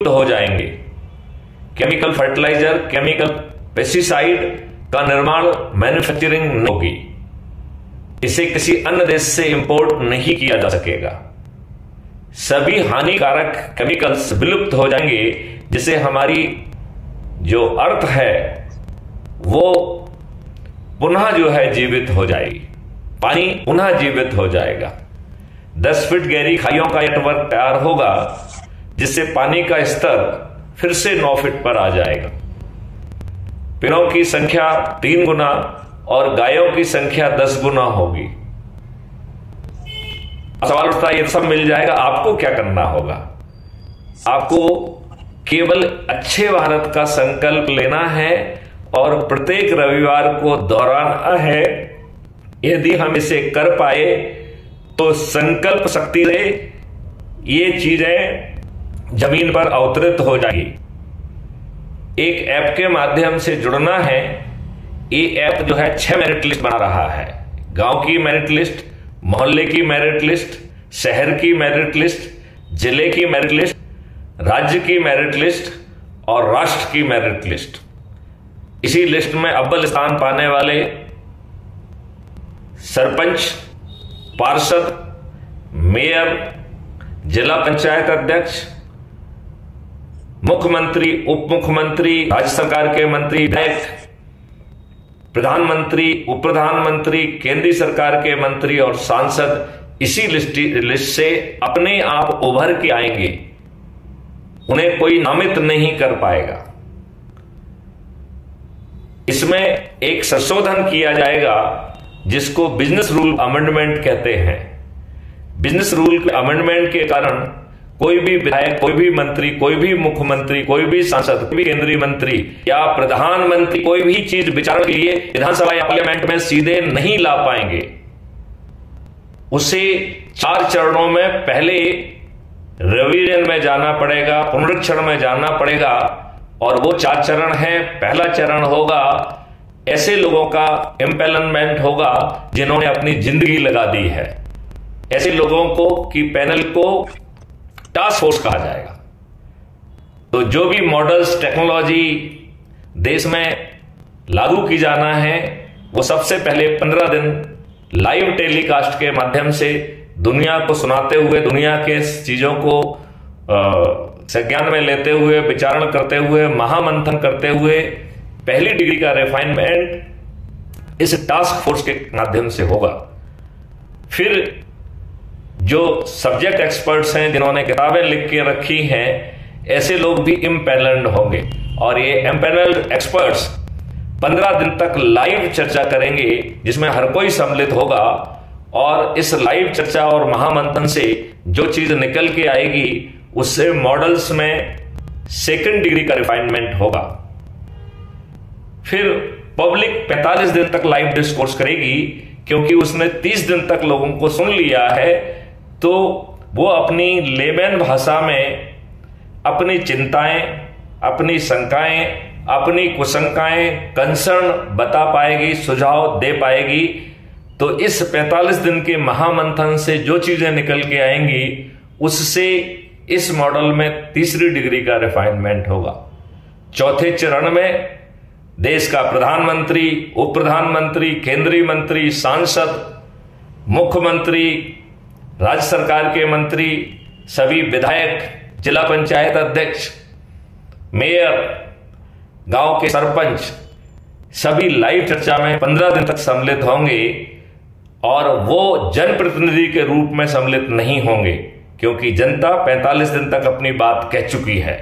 हो जाएंगे। Chemical fertiliser, chemical pesticide का निर्माण, मैन्युफैक्चरिंग नहीं होगी। इसे किसी अन्य देश से इंपोर्ट नहीं किया जा सकेगा। सभी हानिकारक केमिकल्स विलुप्त हो जाएंगे, जिससे हमारी जो अर्थ है वो पुनः जो है जीवित हो जाएगी। पानी पुनः जीवित हो जाएगा। 10 फीट गहरी खाइयों का नेटवर्क तैयार होगा, जिससे पानी का स्तर फिर से 9 फीट पर आ जाएगा। पेड़ों की संख्या 3 गुना और गायों की संख्या 10 गुना होगी। सवाल उठता है, ये सब मिल जाएगा, आपको क्या करना होगा? आपको केवल अच्छे भारत का संकल्प लेना है और प्रत्येक रविवार को दोहराना है। यदि हम इसे कर पाए तो संकल्प शक्ति से ये चीजें जमीन पर अवतरित हो जाएगी। एक ऐप के माध्यम से जुड़ना है। ये ऐप जो है 6 मेरिट लिस्ट बना रहा है। गांव की मेरिट लिस्ट, मोहल्ले की मेरिट लिस्ट, शहर की मेरिट लिस्ट, जिले की मेरिट लिस्ट, राज्य की मेरिट लिस्ट और राष्ट्र की मेरिट लिस्ट। इसी लिस्ट में अव्वल स्थान पाने वाले सरपंच, पार्षद, मेयर, जिला पंचायत अध्यक्ष, मुख्यमंत्री, उप मुख्यमंत्री, राज्य सरकार के मंत्री, विधायक, प्रधानमंत्री, उप प्रधानमंत्री, केंद्रीय सरकार के मंत्री और सांसद इसी लिस्ट से अपने आप उभर के आएंगे। उन्हें कोई नामित नहीं कर पाएगा। इसमें एक संशोधन किया जाएगा जिसको बिजनेस रूल अमेंडमेंट कहते हैं। बिजनेस रूल अमेंडमेंट के कारण कोई भी विधायक, कोई भी मंत्री, कोई भी मुख्यमंत्री, कोई भी सांसद, कोई भी केंद्रीय मंत्री या प्रधानमंत्री कोई भी चीज विचार के लिए विधानसभा या पार्लियामेंट में सीधे नहीं ला पाएंगे। उसे 4 चरणों में पहले रिवीजन में जाना पड़ेगा, पुनरीक्षण में जाना पड़ेगा। और वो 4 चरण है। पहला चरण होगा ऐसे लोगों का एम्पेनलमेंट होगा जिन्होंने अपनी जिंदगी लगा दी है। ऐसे लोगों को की पैनल को टास्क फोर्स कहा जाएगा। तो जो भी मॉडल्स, टेक्नोलॉजी देश में लागू की जाना है, वो सबसे पहले 15 दिन लाइव टेलीकास्ट के माध्यम से दुनिया को सुनाते हुए, दुनिया के चीजों को संज्ञान में लेते हुए, विचारण करते हुए, महामंथन करते हुए पहली डिग्री का रिफाइनमेंट इस टास्क फोर्स के माध्यम से होगा। फिर जो सब्जेक्ट एक्सपर्ट्स हैं, जिन्होंने किताबें लिख के रखी हैं, ऐसे लोग भी इम्पैनल्ड होंगे। और ये इम्पैनल्ड एक्सपर्ट्स 15 दिन तक लाइव चर्चा करेंगे, जिसमें हर कोई सम्मिलित होगा। और इस लाइव चर्चा और महामंथन से जो चीज निकल के आएगी, उससे मॉडल्स में 2nd डिग्री का रिफाइनमेंट होगा। फिर पब्लिक 45 दिन तक लाइव डिस्कोर्स करेगी, क्योंकि उसने 30 दिन तक लोगों को सुन लिया है। तो वो अपनी लेमैन भाषा में अपनी चिंताएं, अपनी शंकाएं, अपनी कुशंकाएं, कंसर्न बता पाएगी, सुझाव दे पाएगी। तो इस 45 दिन के महामंथन से जो चीजें निकल के आएंगी, उससे इस मॉडल में 3री डिग्री का रिफाइनमेंट होगा। चौथे चरण में देश का प्रधानमंत्री, उप प्रधानमंत्री, केंद्रीय मंत्री, सांसद, मुख्यमंत्री, राज्य सरकार के मंत्री, सभी विधायक, जिला पंचायत अध्यक्ष, मेयर, गांव के सरपंच, सभी लाइव चर्चा में 15 दिन तक सम्मिलित होंगे। और वो जनप्रतिनिधि के रूप में सम्मिलित नहीं होंगे, क्योंकि जनता 45 दिन तक अपनी बात कह चुकी है।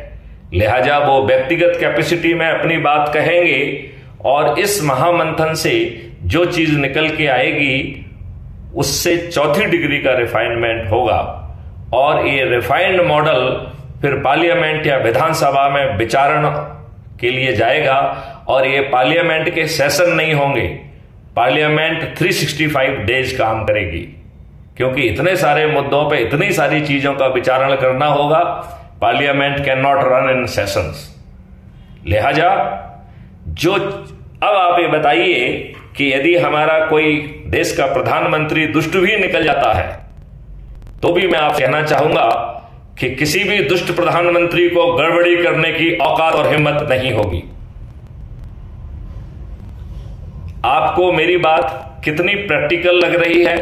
लिहाजा वो व्यक्तिगत कैपेसिटी में अपनी बात कहेंगे। और इस महामंथन से जो चीज निकल के आएगी, उससे 4थी डिग्री का रिफाइनमेंट होगा। और ये रिफाइंड मॉडल फिर पार्लियामेंट या विधानसभा में विचारण के लिए जाएगा। और ये पार्लियामेंट के सेशन नहीं होंगे। पार्लियामेंट 365 डेज काम करेगी, क्योंकि इतने सारे मुद्दों पे इतनी सारी चीजों का विचारण करना होगा। Parliament can not run in sessions. लिहाजा जो अब आप ये बताइए कि यदि हमारा कोई देश का प्रधानमंत्री दुष्ट भी निकल जाता है, तो भी मैं आपसे कहना चाहूंगा कि किसी भी दुष्ट प्रधानमंत्री को गड़बड़ी करने की औकात और हिम्मत नहीं होगी। आपको मेरी बात कितनी प्रैक्टिकल लग रही है,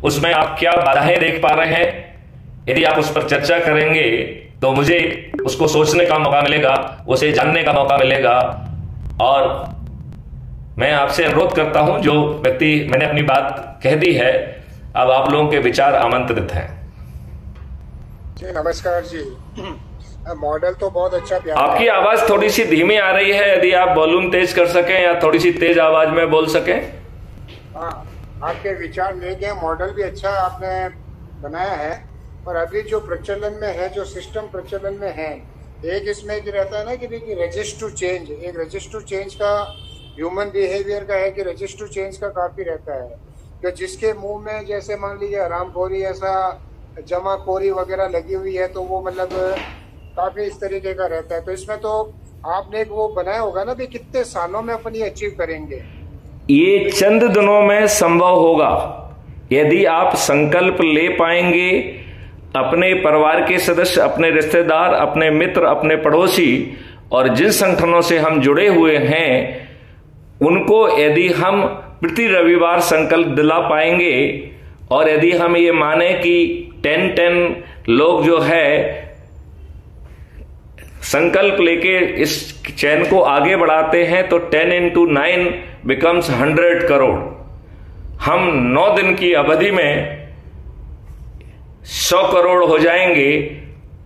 उसमें आप क्या बाधाएं देख पा रहे हैं, यदि आप उस पर चर्चा करेंगे तो मुझे उसको सोचने का मौका मिलेगा, उसे जानने का मौका मिलेगा। और मैं आपसे अनुरोध करता हूं, जो व्यक्ति मैंने अपनी बात कह दी है, अब आप लोगों के विचार आमंत्रित हैं। जी नमस्कार जी। मॉडल तो बहुत अच्छा प्यारा। आपकी आवाज थोड़ी सी धीमी आ रही है, यदि आप वॉल्यूम तेज कर सकें या थोड़ी सी तेज आवाज में बोल सकें। हाँ, आपके विचार लेके मॉडल भी अच्छा आपने बनाया है, पर अभी जो प्रचलन में है, जो सिस्टम प्रचलन में है, एक इसमें कि रहता है ना कि रजिस्ट टू चेंज, एक रजिस्ट टू चेंज का ह्यूमन बिहेवियर का है कि रजिस्ट टू चेंज का काफ़ी रहता है कि जिसके मुंह में जैसे मान लीजिए हरामखोरी ऐसा जमाखोरी वगैरह लगी हुई है तो वो मतलब काफ़ी इस तरीके का रहता है। तो इसमें तो आपने एक वो बनाया होगा ना भी कितने सालों में अपन ये अचीव करेंगे। ये चंद दिनों में संभव होगा यदि आप संकल्प ले पाएंगे। अपने परिवार के सदस्य, अपने रिश्तेदार, अपने मित्र, अपने पड़ोसी और जिन संगठनों से हम जुड़े हुए हैं उनको यदि हम प्रति रविवार संकल्प दिला पाएंगे और यदि हम ये माने कि 10 लोग जो है संकल्प लेके इस चैन को आगे बढ़ाते हैं तो 10 into 9 becomes 100 करोड़। हम 9 दिन की अवधि में 100 करोड़ हो जाएंगे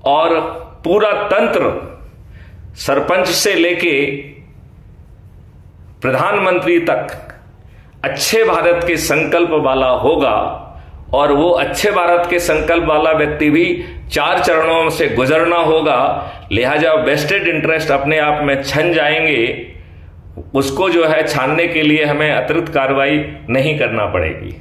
और पूरा तंत्र सरपंच से लेके प्रधानमंत्री तक अच्छे भारत के संकल्प वाला होगा। और वो अच्छे भारत के संकल्प वाला व्यक्ति भी 4 चरणों से गुजरना होगा। लिहाजा वेस्टेड इंटरेस्ट अपने आप में छन जाएंगे, उसको जो है छानने के लिए हमें अतिरिक्त कार्रवाई नहीं करना पड़ेगी।